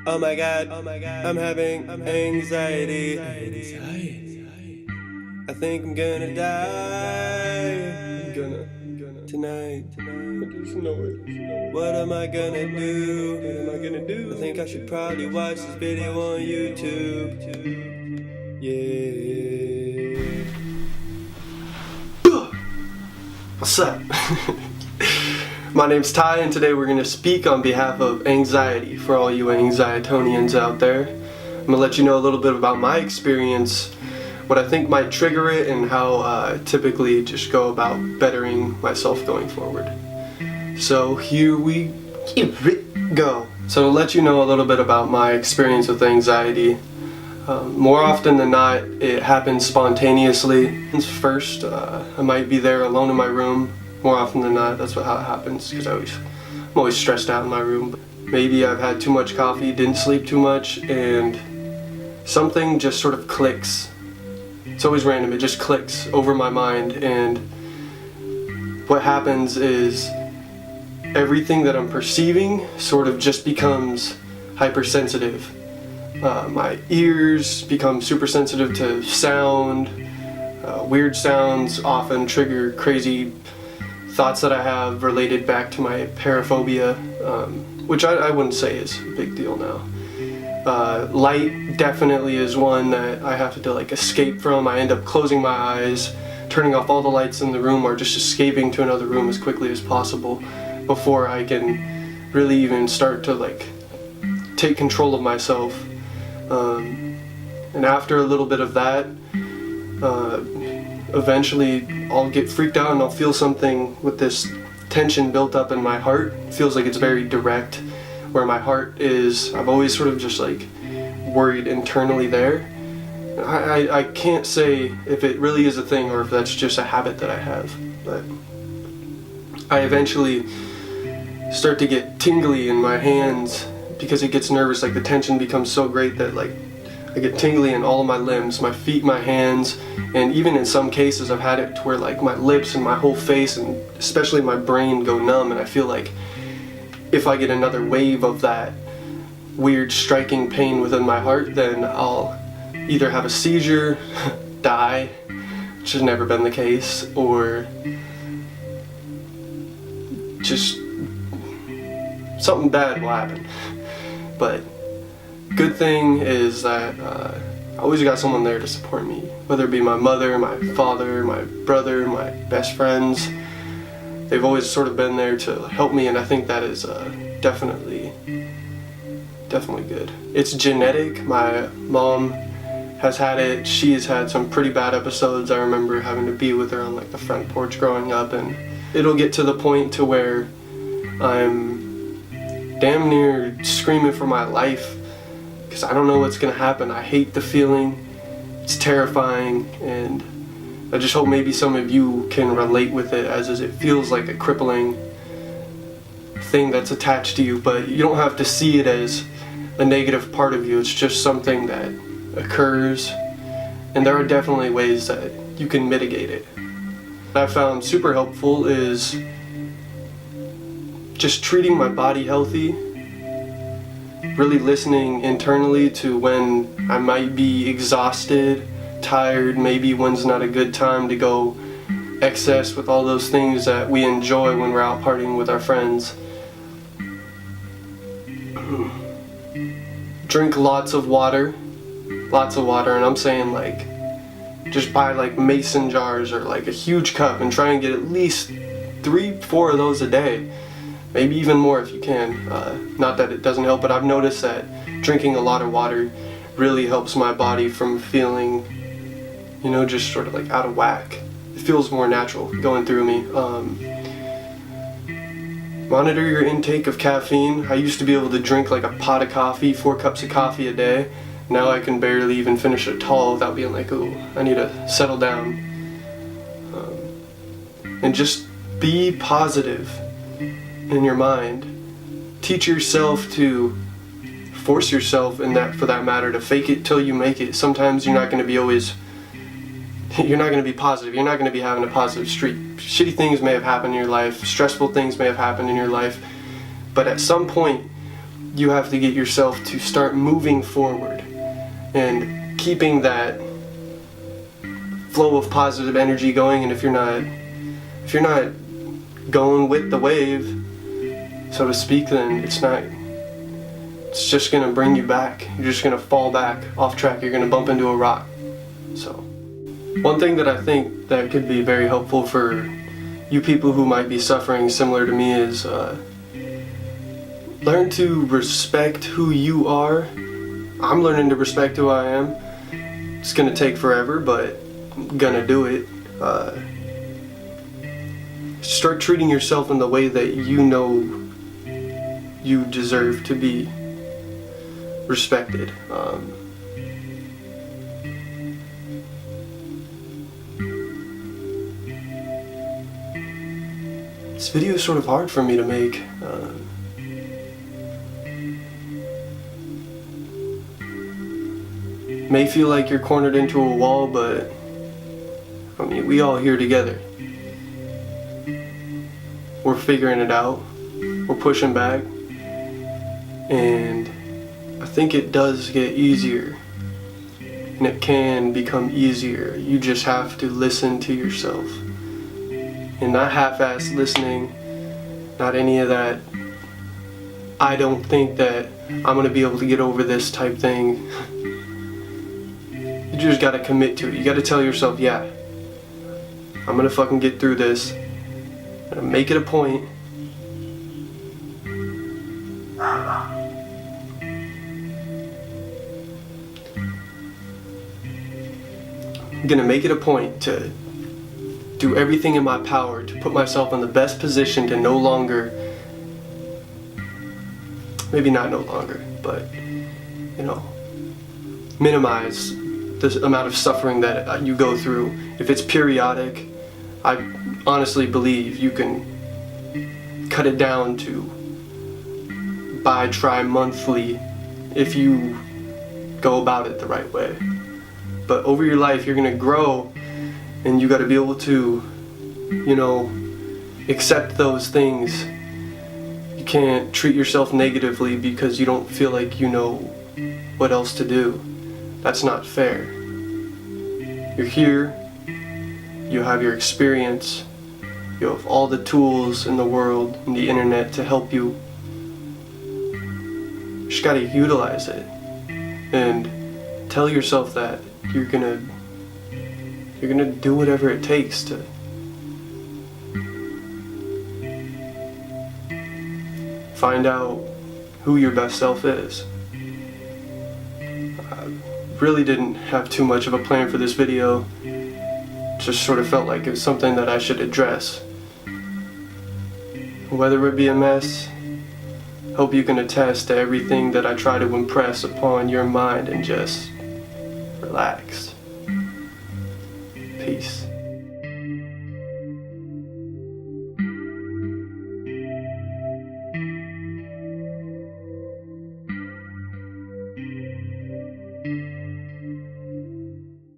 Oh my god, I'm having anxiety. I think I'm gonna die. I'm gonna tonight. I just know it. What am I gonna do? I think I should probably watch this video on YouTube. Yeah. What's up? My name's Ty, and today we're going to speak on behalf of anxiety for all you anxietonians out there. I'm going to let you know a little bit about my experience, what I think might trigger it, and how I typically just go about bettering myself going forward. So here we go. So to let you know a little bit about my experience with anxiety, more often than not, it happens spontaneously. First, I might be there alone in my room. More often than not, that's how it happens, because I'm always stressed out in my room. Maybe I've had too much coffee, didn't sleep too much, and something just sort of clicks. It's always random, it just clicks over my mind, and what happens is everything that I'm perceiving sort of just becomes hypersensitive. My ears become super sensitive to sound. Weird sounds often trigger crazy thoughts that I have related back to my paraphobia, which I wouldn't say is a big deal now. Light definitely is one that I have to like escape from. I end up closing my eyes, turning off all the lights in the room, or just escaping to another room as quickly as possible before I can really even start to like take control of myself. And after a little bit of that, eventually I'll get freaked out and I'll feel something with this tension built up in my heart. It feels like it's very direct, where my heart is, I've always sort of just like worried internally there. I can't say if it really is a thing or if that's just a habit that I have, but I eventually start to get tingly in my hands because it gets nervous. Like the tension becomes so great that like I get tingly in all of my limbs, my feet, my hands, and even in some cases I've had it to where like my lips and my whole face and especially my brain go numb, and I feel like if I get another wave of that weird striking pain within my heart, then I'll either have a seizure, die, which has never been the case, or just something bad will happen. But good thing is that I always got someone there to support me, whether it be my mother, my father, my brother, my best friends. They've always sort of been there to help me, and I think that is definitely good. It's genetic. My mom has had it. She has had some pretty bad episodes. I remember having to be with her on like the front porch growing up, and it'll get to the point to where I'm damn near screaming for my life because I don't know what's gonna happen. I hate the feeling. It's terrifying, and I just hope maybe some of you can relate with it, as it feels like a crippling thing that's attached to you, but you don't have to see it as a negative part of you. It's just something that occurs, and there are definitely ways that you can mitigate it. What I found super helpful is just treating my body healthy, really listening internally to when I might be exhausted, tired, maybe when's not a good time to go excess with all those things that we enjoy when we're out partying with our friends. Drink lots of water, and I'm saying like just buy like mason jars or like a huge cup and try and get at least 3-4 of those a day. Maybe even more if you can. Not that it doesn't help, but I've noticed that drinking a lot of water really helps my body from feeling, you know, just sort of like out of whack. It feels more natural going through me. Monitor your intake of caffeine. I used to be able to drink like a pot of coffee, 4 cups of coffee a day. Now I can barely even finish a tall without being like, oh, I need to settle down. And just be positive in your mind. Teach yourself to force yourself, in that, for that matter, to fake it till you make it. Sometimes you're not going to be positive. You're not going to be having a positive streak. Shitty things may have happened in your life, stressful things may have happened in your life, but at some point you have to get yourself to start moving forward and keeping that flow of positive energy going. And if you're not going with the wave, so to speak, then it's just gonna bring you back. You're just gonna fall back off track. You're gonna bump into a rock. So one thing that I think that could be very helpful for you people who might be suffering similar to me is learn to respect who you are. I'm learning to respect who I am. It's gonna take forever, but I'm gonna do it. Start treating yourself in the way that you know you deserve to be respected. This video is sort of hard for me to make. May feel like you're cornered into a wall, but I mean, we all here together. We're figuring it out. We're pushing back. And I think it does get easier. And it can become easier. You just have to listen to yourself. And not half-ass listening, not any of that, I don't think that I'm gonna be able to get over this type thing. You just gotta commit to it. You gotta tell yourself, yeah, I'm gonna fucking get through this. I'm gonna make it a point. I'm gonna make it a point to do everything in my power to put myself in the best position to no longer, maybe not no longer, but, you know, minimize the amount of suffering that you go through. If it's periodic, I honestly believe you can cut it down to bi-monthly if you go about it the right way. But over your life, you're gonna grow, and you gotta be able to, you know, accept those things. You can't treat yourself negatively because you don't feel like you know what else to do. That's not fair. You're here, you have your experience, you have all the tools in the world and the internet to help you. You just gotta utilize it and tell yourself that you're gonna do whatever it takes to find out who your best self is. I really didn't have too much of a plan for this video. Just sort of felt like it was something that I should address. Whether it be a mess, hope you can attest to everything that I try to impress upon your mind and just relax. Peace.